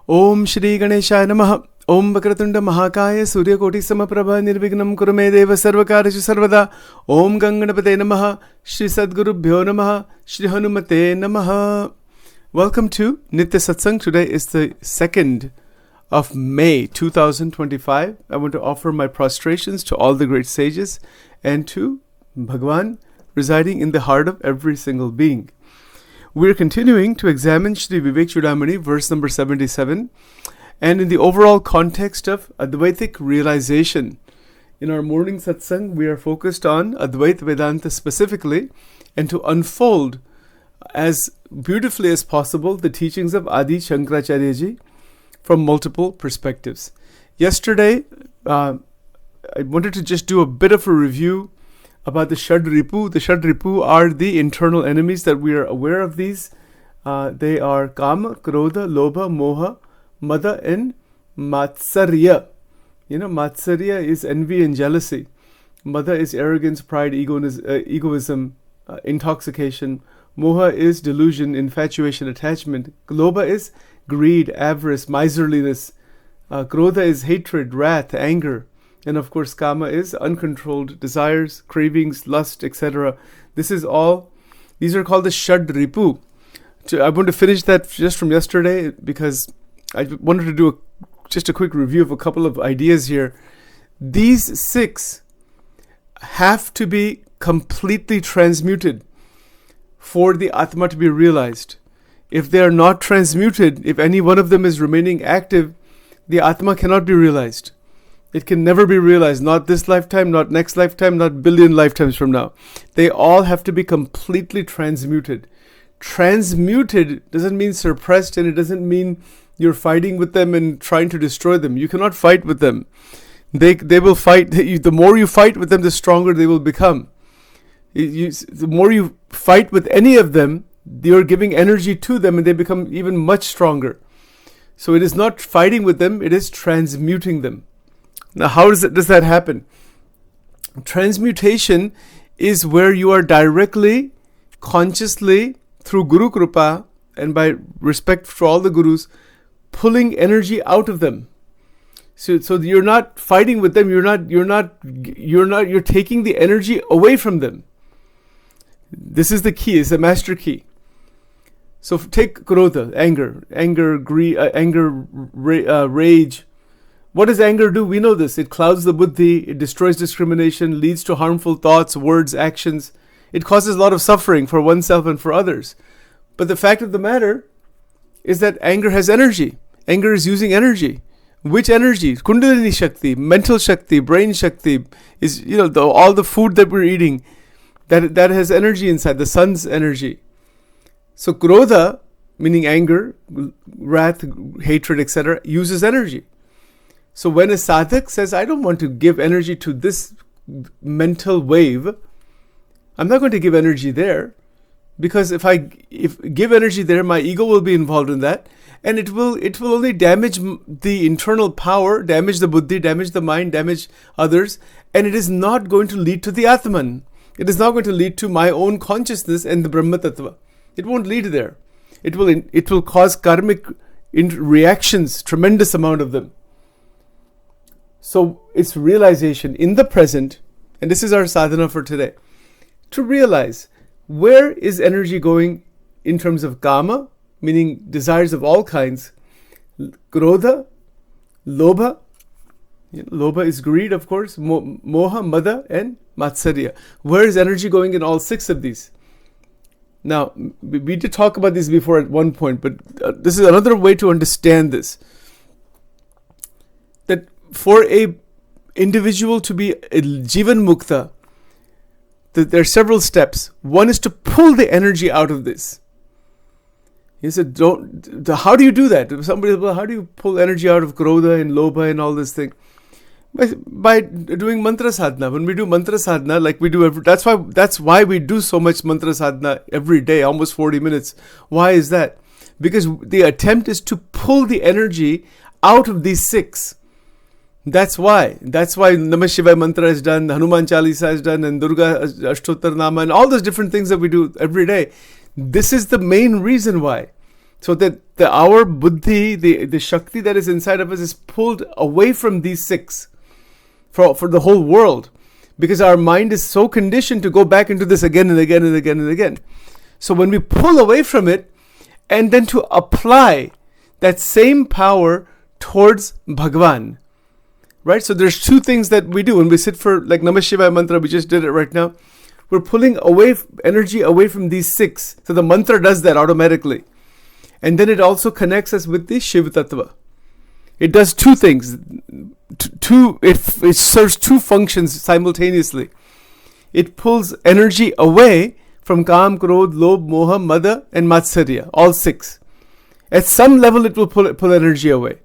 Om Shri Ganeshaya Namaha. Om Vakratunda Mahakaya Surya Koti Samaprabha Nirvignam Kurume Deva Sarvakarishu Sarvada. Om Ganganapate Namaha. Shri Sadgurubhyo Namaha. Shri Hanumate Namaha. Welcome to Nitya Satsang. Today is the 2nd of May 2025. I want to offer my prostrations to all the great sages and to Bhagwan residing in the heart of every single being. We're continuing to examine Shri Vivek Chudamani, verse number 77, and in the overall context of Advaitic realization. In our morning satsang, we are focused on Advaita Vedanta specifically, and to unfold as beautifully as possible the teachings of Adi Shankaracharya Ji from multiple perspectives. Yesterday, I wanted to just do a bit of a review about the Shadripu. The Shadripu are the internal enemies that we are aware of these. They are Kama-Krodha-Lobha-Moha-Mada and Matsarya. Matsarya is envy and jealousy. Mada is arrogance, pride, egoism, intoxication. Moha is delusion, infatuation, attachment. Lobha is greed, avarice, miserliness. Krodha is hatred, wrath, anger. And of course, Kama is uncontrolled desires, cravings, lust, etc. These are called the Shadripu. I want to finish that just from yesterday because I wanted to do just a quick review of a couple of ideas here. These 6 have to be completely transmuted for the Atma to be realized. If they are not transmuted, if any one of them is remaining active, the Atma cannot be realized. It can never be realized, not this lifetime, not next lifetime, not billion lifetimes from now. They all have to be completely transmuted. Transmuted doesn't mean suppressed, and it doesn't mean you're fighting with them and trying to destroy them. You cannot fight with them. They will fight. The more you fight with them, the stronger they will become. The more you fight with any of them, you're giving energy to them and they become even much stronger. So it is not fighting with them, it is transmuting them. Now, how does that happen? Transmutation is where you are directly, consciously, through Guru Krupa and by respect for all the Gurus, pulling energy out of them. So you're not fighting with them. You're taking the energy away from them. This is the key. It's a master key. So take Krodha, anger, greed, rage. What does anger do? We know this. It clouds the buddhi, it destroys discrimination, leads to harmful thoughts, words, actions. It causes a lot of suffering for oneself and for others. But the fact of the matter is that anger has energy. Anger is using energy. Which energy? Kundalini Shakti, mental Shakti, brain Shakti, is all the food that we're eating, that has energy inside, the sun's energy. So Krodha, meaning anger, wrath, hatred, etc., uses energy. So when a sadhak says, I don't want to give energy to this mental wave, I'm not going to give energy there, because if give energy there, my ego will be involved in that, and it will only damage the internal power, damage the buddhi, damage the mind, damage others, and it is not going to lead to the Atman. It is not going to lead to my own consciousness and the Brahma Tattva. It won't lead there. It will cause karmic reactions, tremendous amount of them. So it's realization in the present, and this is our sadhana for today, to realize where is energy going in terms of kama, meaning desires of all kinds, krodha, lobha. Lobha is greed, of course, moha, mada, and matsarya. Where is energy going in all 6 of these? Now, we did talk about this before at one point, but this is another way to understand this. That for a individual to be a Jivan Mukta, there are several steps. One is to pull the energy out of this. He said, how do you do that? Somebody said, well, how do you pull energy out of Krodha and Lobha and all this thing? By doing mantra sadhana. When we do mantra sadhana, like we do that's why we do so much mantra sadhana every day, almost 40 minutes. Why is that? Because the attempt is to pull the energy out of these 6. That's why Namah Shivaya mantra is done, Hanuman Chalisa is done, and Durga Ashtottar Nama, and all those different things that we do every day. This is the main reason why. So that our buddhi, the shakti that is inside of us, is pulled away from these six for the whole world, because our mind is so conditioned to go back into this again and again and again and again. So when we pull away from it, and then to apply that same power towards Bhagwan, right? So there's two things that we do when we sit for like Namah Shivaya mantra. We just did it right now. We're pulling away energy away from these six. So the mantra does that automatically. And then it also connects us with the Shiv Tattva. It does two things. It serves two functions simultaneously. It pulls energy away from Kama-Krodha-Lobha-Moha-Mada and Matsarya, all six. At some level, it will pull energy away.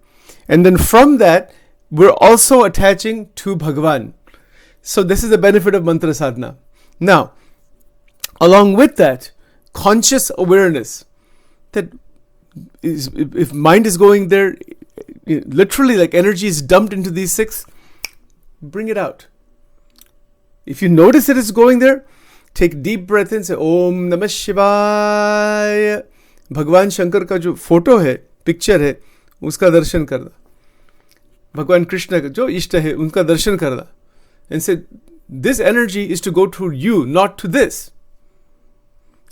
And then from that, we're also attaching to Bhagavan. So this is the benefit of mantra sadhana. Now, along with that, conscious awareness that is, if mind is going there, literally like energy is dumped into these six, bring it out. If you notice that it's going there, take deep breath in, say Om Namah Shivaya. भगवान शंकर का जो photo है, picture है, उसका दर्शन करना. भगवान कृष्ण का जो इष्ट है, उनका दर्शन करना. And say, this energy is to go to you, not to this.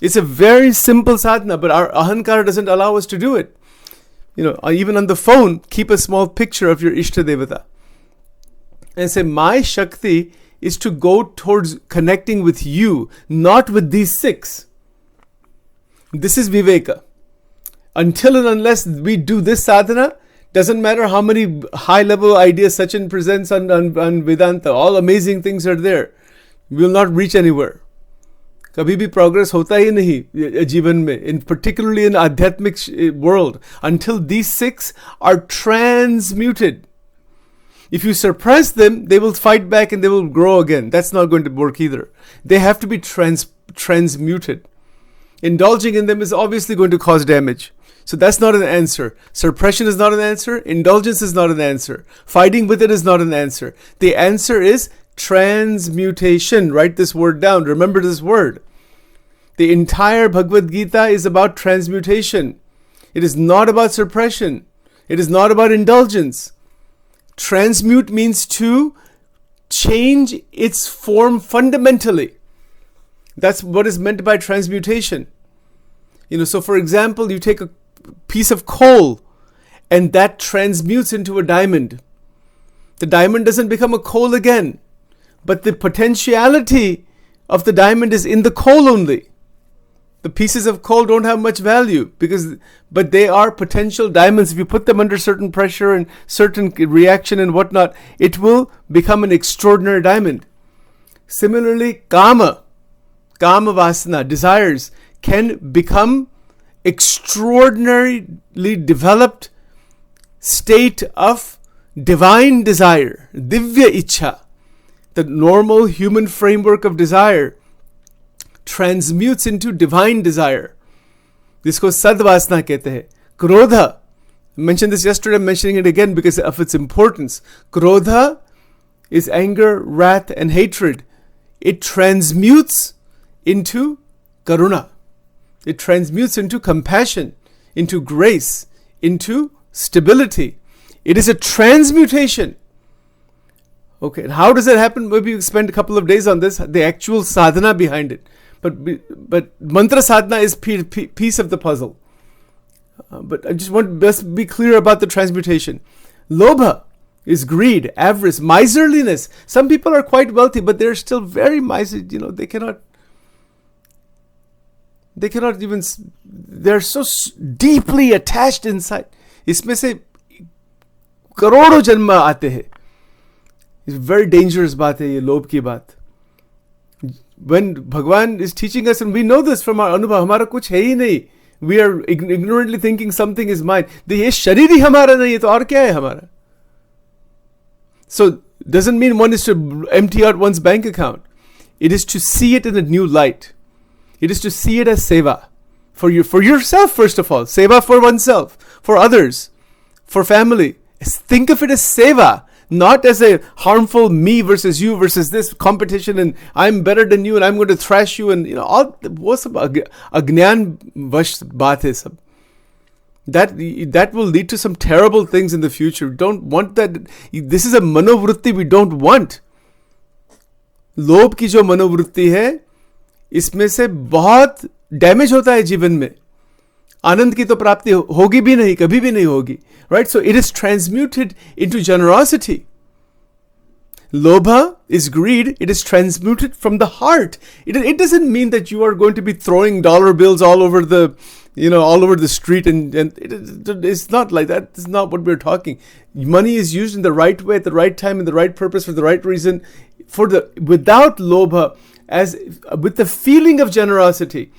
It's a very simple sadhana, but our ahankara doesn't allow us to do it. Even on the phone, keep a small picture of your Ishta Devata. And say, my Shakti is to go towards connecting with you, not with these six. This is Viveka. Until and unless we do this sadhana, doesn't matter how many high-level ideas Sachin presents on Vedanta, all amazing things are there. We will not reach anywhere. कभी भी progress होता ही नहीं जीवन में, particularly in adhyatmic world, until these six are transmuted. If you suppress them, they will fight back and they will grow again. That's not going to work either. They have to be transmuted. Indulging in them is obviously going to cause damage. So that's not an answer. Suppression is not an answer. Indulgence is not an answer. Fighting with it is not an answer. The answer is transmutation. Write this word down. Remember this word. The entire Bhagavad Gita is about transmutation. It is not about suppression. It is not about indulgence. Transmute means to change its form fundamentally. That's what is meant by transmutation. So for example, you take a piece of coal and that transmutes into a diamond. The diamond doesn't become a coal again, but the potentiality of the diamond is in the coal only. The pieces of coal don't have much value but they are potential diamonds. If you put them under certain pressure and certain reaction and whatnot, it will become an extraordinary diamond. Similarly, Kama Vasana, desires, can become extraordinarily developed state of divine desire, divya ichha. The normal human framework of desire transmutes into divine desire. This को sadvasana कहते हैं. Krodha, I mentioned this yesterday, I'm mentioning it again because of its importance. Krodha is anger, wrath, and hatred. It transmutes into karuna. It transmutes into compassion, into grace, into stability. It is a transmutation. Okay, and how does that happen? Maybe you spend a couple of days on this, the actual sadhana behind it. But mantra sadhana is piece of the puzzle. But I just want to be clear about the transmutation. Lobha is greed, avarice, miserliness. Some people are quite wealthy, but they're still very miserly. They cannot even, they're so deeply attached inside. इसमें से करोड़ों जन्म आते हैं. It's very dangerous बात है ये लोभ की बात. When Bhagwan is teaching us, and we know this from our अनुभव, हमारा कुछ है ही नहीं. We are ignorantly thinking something is mine. ये शरीर ही हमारा नहीं है तो और क्या है हमारा? So doesn't mean one is to empty out one's bank account. It is to see it in a new light. It is to see it as seva. For yourself, first of all. Seva for oneself. For others. For family. Think of it as seva. Not as a harmful me versus you versus this competition and I'm better than you and I'm going to thrash you and all वो सब अज्ञान वश बात है सब. that will lead to some terrible things in the future. We don't want that. This is a manovritti we don't want. लोभ की जो मनोवृत्ति है, इसमें से बहुत डैमेज होता है जीवन में. आनंद की तो प्राप्ति होगी भी नहीं, कभी भी नहीं होगी. Right? So it is transmuted into generosity. Lobha is greed. It is transmuted from the heart. It doesn't mean that you are going to be throwing dollar bills all over the, all over the street, and it's not like that. It's not what we're talking. Money is used in the right way, at the right time, in the right purpose, for the right reason, without lobha, with the feeling of generosity,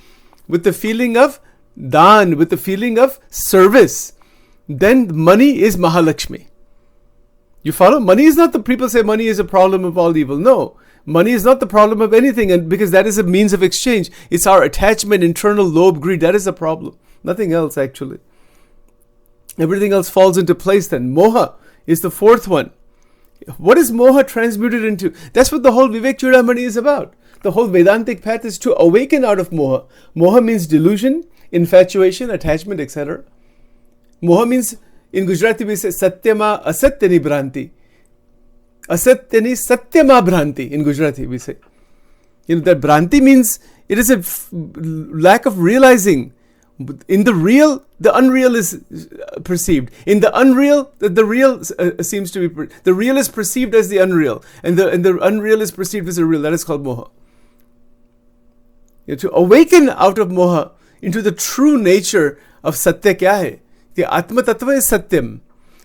with the feeling of dan, with the feeling of service. Then money is Mahalakshmi. You follow? Money is not people say money is a problem of all evil. No. Money is not the problem of anything, and because that is a means of exchange. It's our attachment, internal lobe, greed. That is a problem. Nothing else, actually. Everything else falls into place then. Moha is the fourth one. What is moha transmuted into? That's what the whole Vivek Chudamani is about. The whole Vedantic path is to awaken out of moha. Moha means delusion, infatuation, attachment, etc. Moha means, in Gujarati we say satyama asatyani bhranti. Asatyani satyama bhranti. In Gujarati we say. That bhranti means it is a lack of realizing. In the real, the unreal is perceived. In the unreal, the real seems to be. The real is perceived as the unreal, and the unreal is perceived as the real. That is called moha. To awaken out of moha into the true nature of satya kya hai? The Atma Tattva is Satyam.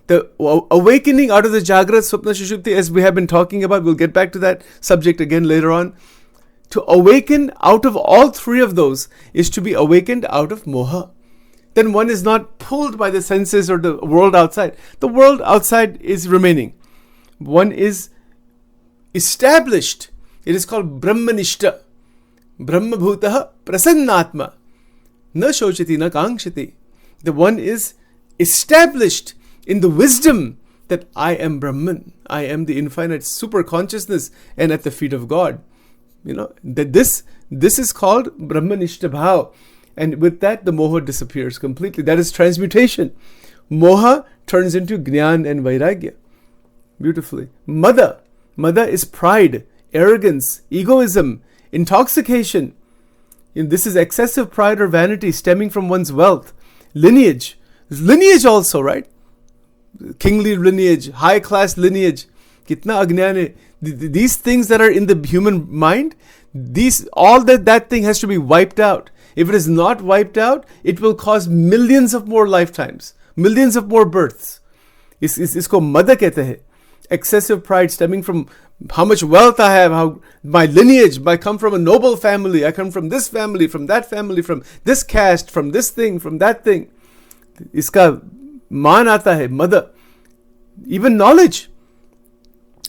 The awakening out of the Jagrat, Swapna, Sushupti, as we have been talking about, we'll get back to that subject again later on. To awaken out of all three of those is to be awakened out of moha. Then one is not pulled by the senses or the world outside. The world outside is remaining. One is established. It is called Brahmanishta. Brahma Bhutaha Prasannatma. Na Shochati, na Kangshati. The one is established in the wisdom that I am Brahman. I am the infinite super consciousness and at the feet of God. That this is called Brahmanishta Bhav. And with that, the moha disappears completely. That is transmutation. Moha turns into Jnana and Vairagya. Beautifully. Mada. Mada is pride, arrogance, egoism, intoxication. This is excessive pride or vanity stemming from one's wealth. Lineage. Lineage also, right? Kingly lineage, high class lineage. Kitna agnan hai. These things that are in the human mind, all that thing has to be wiped out. If it is not wiped out, it will cause millions of more lifetimes, millions of more births. Isko mada kehte hai. Excessive pride stemming from how much wealth I have, how my lineage, I come from a noble family, I come from this family, from that family, from this caste, from this thing, from that thing. Iska maan aata hai, mada. Even knowledge.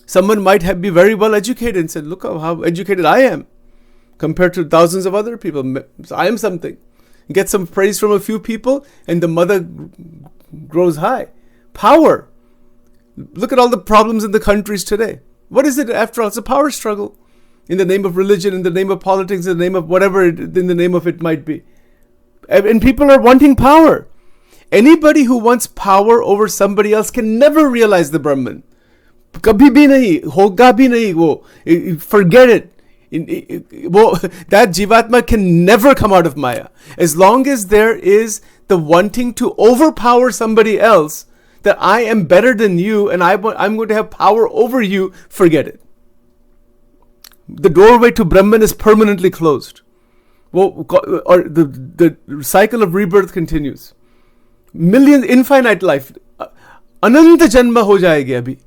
Someone might be very well educated and said, look how educated I am compared to thousands of other people. I am something. Get some praise from a few people and the mother grows high. Power. Look at all the problems in the countries today. What is it after all? It's a power struggle. In the name of religion, in the name of politics, in the name of whatever, in the name of it might be. And people are wanting power. Anybody who wants power over somebody else can never realize the Brahman. Kabhi bhi nahi, hoga bhi nahi wo. Forget it. That Jivatma can never come out of Maya. As long as there is the wanting to overpower somebody else, that I am better than you and I'm going to have power over you, forget it. The doorway to Brahman is permanently closed. Or the cycle of rebirth continues. Millions, infinite life. Ananta janma ho jayegi abhi.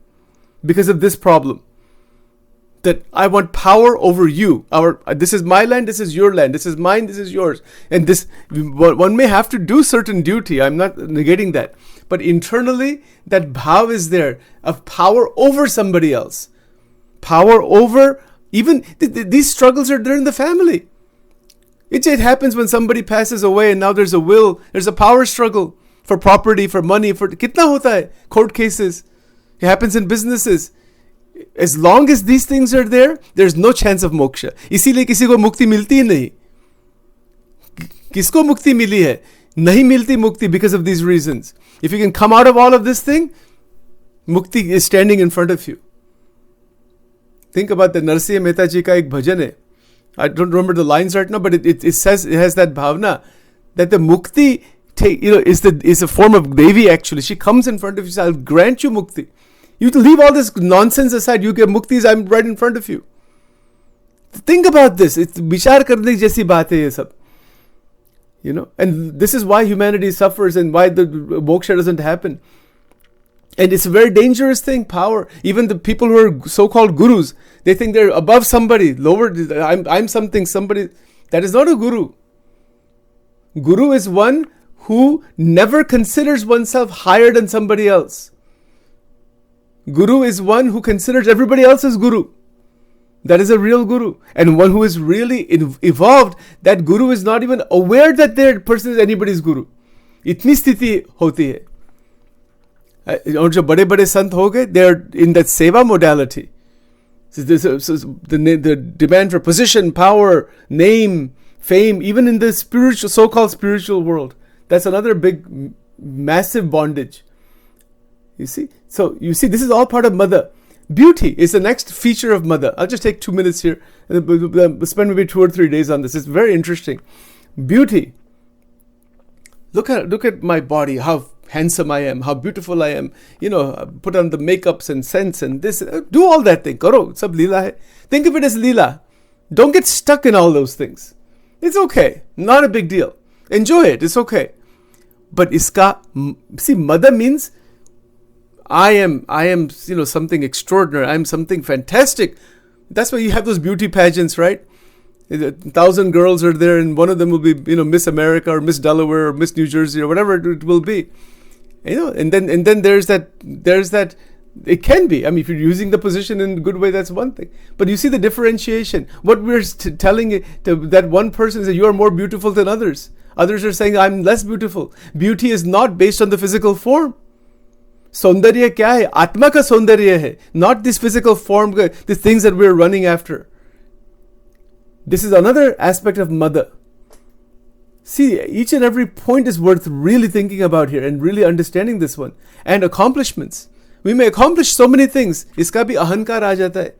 Because of this problem. That I want power over you. This is my land, this is your land. This is mine, this is yours. And one may have to do certain duty. I'm not negating that. But internally, that bhav is there of power over somebody else. Power over, even these struggles are there in the family. It happens when somebody passes away and now there's a will, there's a power struggle for property, for money, for kitna hota hai? Court cases. It happens in businesses. As long as these things are there, there's no chance of moksha. इसीलिए किसी को मुक्ति मिलती ही नहीं. किसको मुक्ति मिली है? Nahi milti mukti because of these reasons. If you can come out of all of this thing, mukti is standing in front of you. Think about the Narsiya Mehta ji ka ek bhajan hai. I don't remember the lines right now, but it says, it has that bhavna that the mukti is a form of Devi actually. She comes in front of you, says, I'll grant you mukti. You leave all this nonsense aside, you get mukti, I'm right in front of you. Think about this. It's vichar karne jaisi baat hai ye sab. And this is why humanity suffers and why the moksha doesn't happen. And it's a very dangerous thing, power. Even the people who are so-called gurus, they think they're above somebody, lower, I'm somebody. That is not a guru. Guru is one who never considers oneself higher than somebody else. Guru is one who considers everybody else as guru. That is a real guru. And one who is really evolved, that guru is not even aware that their person is anybody's guru. Itni sthiti hoti hai. और जो बड़े बड़े संत हो गए, they are in that seva modality. So the demand for position, power, name, fame, even in the spiritual, so-called spiritual world, that's another big, massive bondage. You see? So you see, this is all part of Mada. Beauty is the next feature of Mada. I'll just take 2 minutes here and we'll spend maybe 2 or 3 days on this. It's very interesting. Beauty. Look at my body, how handsome I am, how beautiful I am. Put on the makeups and scents and this. Do all that thing. Karo, sab leela hai. Think of it as leela. Don't get stuck in all those things. It's okay. Not a big deal. Enjoy it. It's okay. But see, Mada means I am something extraordinary. I'm something fantastic. That's why you have those beauty pageants, right? 1,000 girls are there, and one of them will be, Miss America or Miss Delaware or Miss New Jersey or whatever it will be. And then there's that. It can be. I mean, if you're using the position in a good way, that's one thing. But you see the differentiation. What we're telling that one person is that you are more beautiful than others. Others are saying I'm less beautiful. Beauty is not based on the physical form. Saundarya kya hai? Atma ka saundarya hai. Not this physical form, the things that we're running after. This is another aspect of Mada. See, each and every point is worth really thinking about here and really understanding this one. And accomplishments. We may accomplish so many things. Iska bhi ahankar aa jata hai.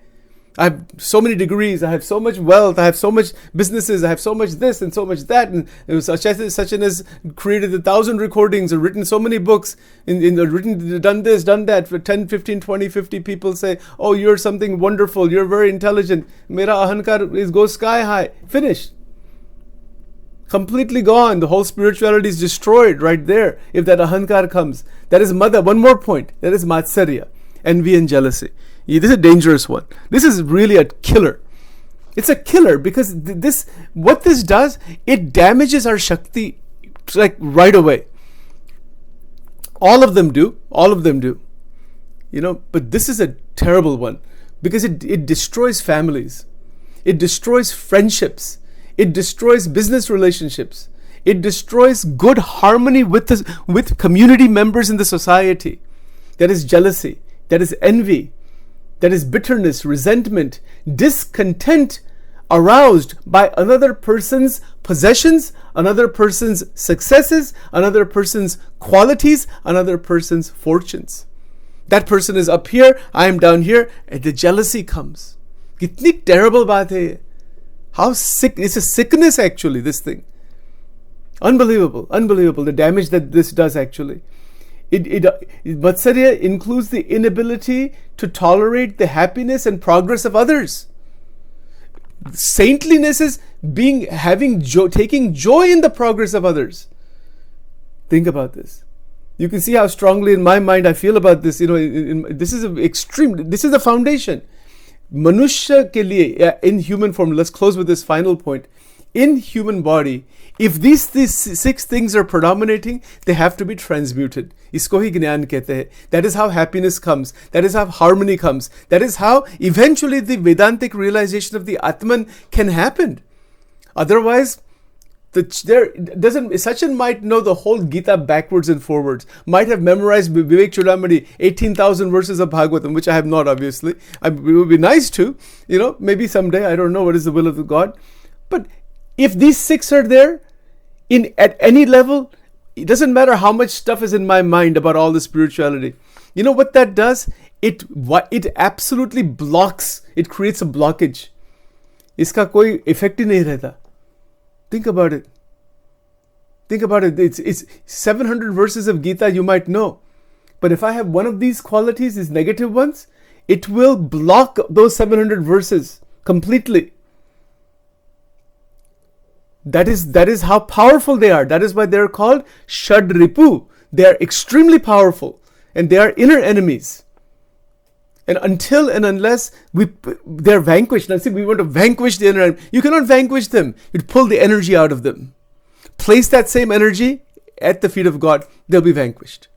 I have so many degrees, I have so much wealth, I have so much businesses, I have so much this and so much that. And Sachin has created 1,000 recordings or written so many books, done this, done that. For 10, 15, 20, 50 people say, oh, you're something wonderful, you're very intelligent. Mera ahankar goes sky high. Finished. Completely gone. The whole spirituality is destroyed right there if that ahankar comes. That is Mada. One more point. That is Matsarya. Envy and jealousy. This is a dangerous one. This is really a killer. It's a killer because what this does, it damages our Shakti like right away. All of them do. But this is a terrible one because it destroys families. It destroys friendships. It destroys business relationships. It destroys good harmony with community members in the society. That is jealousy. That is envy. That is bitterness, resentment, discontent aroused by another person's possessions, another person's successes, another person's qualities, another person's fortunes. That person is up here, I am down here, and the jealousy comes. Kitni terrible baat hai ye. How sick, it's a sickness actually, this thing. Unbelievable, the damage that this does actually. Matsarya includes the inability to tolerate the happiness and progress of others. Saintliness is taking joy in the progress of others. Think about this. You can see how strongly in my mind I feel about this. This is the foundation. Manushya ke liye, in human form, let's close with this final point. In human body, if these 6 things are predominating, they have to be transmuted. Isko hi gnyan kehte hai. That is how happiness comes. That is how harmony comes. That is how eventually the Vedantic realization of the Atman can happen. Otherwise, Sachin might know the whole Gita backwards and forwards, might have memorized Vivek Chudamani 18,000 verses of Bhagavatam, which I have not, obviously. It would be nice to, maybe someday, I don't know what is the will of the God. But if these 6 are there, at any level, it doesn't matter how much stuff is in my mind about all the spirituality. You know what that does? It absolutely blocks. It creates a blockage. इसका कोई effect ही नहीं रहता. Think about it. Think about it. It's 700 verses of Gita you might know. But if I have one of these qualities, these negative ones, it will block those 700 verses completely. That is how powerful they are. That is why they are called Shadripu. They are extremely powerful. And they are inner enemies. And until and unless they're vanquished. Now see, we want to vanquish the inner enemy. You cannot vanquish them. You'd pull the energy out of them. Place that same energy at the feet of God. They'll be vanquished.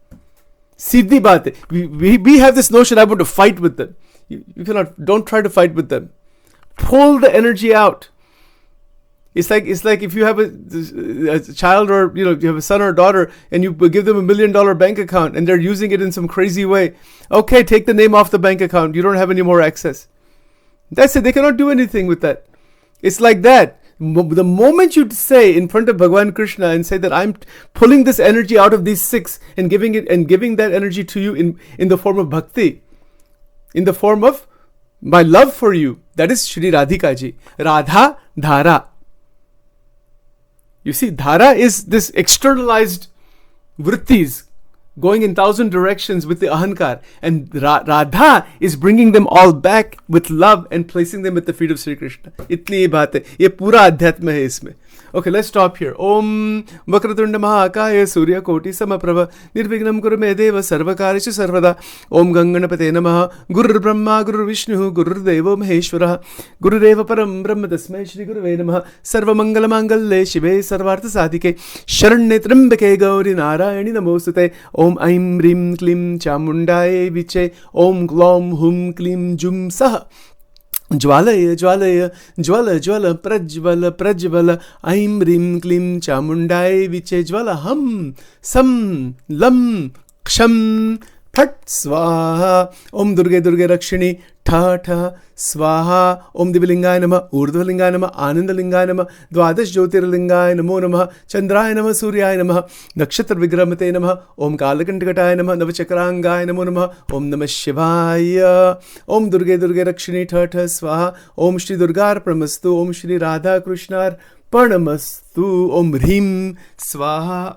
Siddhi baat hai. We have this notion, I want to fight with them. You cannot, don't try to fight with them. Pull the energy out. It's like if you have a child, or you have a son or daughter, and you give them $1 million bank account and they're using it in some crazy way. Okay, take the name off the bank account. You don't have any more access. That's it. They cannot do anything with that. It's like that. The moment you say in front of Bhagavan Krishna and say that I'm pulling this energy out of these 6 and giving that energy to you in the form of bhakti, in the form of my love for you, that is Shri Radhika ji. Radha Dhara. You see, Dhara is this externalized vrittis going in 1,000 directions with the ahankar. And Radha is bringing them all back with love and placing them at the feet of Sri Krishna. Itni baat hai. Ye pura adhyatma hai isme. Okay, let's stop here. Om Vakratunda Mahakaya Surya Koti Samaprabha Nirvignam Kuru Medeva Sarvakarishu Sarvada. Om Ganganapate Namaha Guru Brahma Guru Vishnu Guru Devo Maheshwara Guru Deva Param Brahma Tasmai Shri Guru Namaha Sarva Mangala Mangalle Shive Sarvartha Sadhike Sharanye Trambake Gauri Narayani Namostate. Om Aim Rim Klim Chamundaye Viche Om Glom Hum Klim Jum Saha Jwalaya Jwalaya Jwala Jwala Prajwala Prajwala Aim Rim Klim Chamundaye Viche Jwala Ham Sam Lam Ksham Phat Swaha Om Durge Durge Rakshini Tha Tha Swaha Om Divilingaya Nama Urdhvalingaya Nama Anandalingaya Nama Dwadash Jyotirlingaya Namo Namaha Chandraya Nama Suryaya Namaha Nakshatra Vigramate Namaha Om Kalakandakataya Namaha Navachakrangaya Namo Namaha Om Namah Shivaya Om Durge Durge Rakshini Tha Tha Swaha Om Shri Durgar Pramastu Om Shri Radha Krishnar Parnamastu Om Hrim Swaha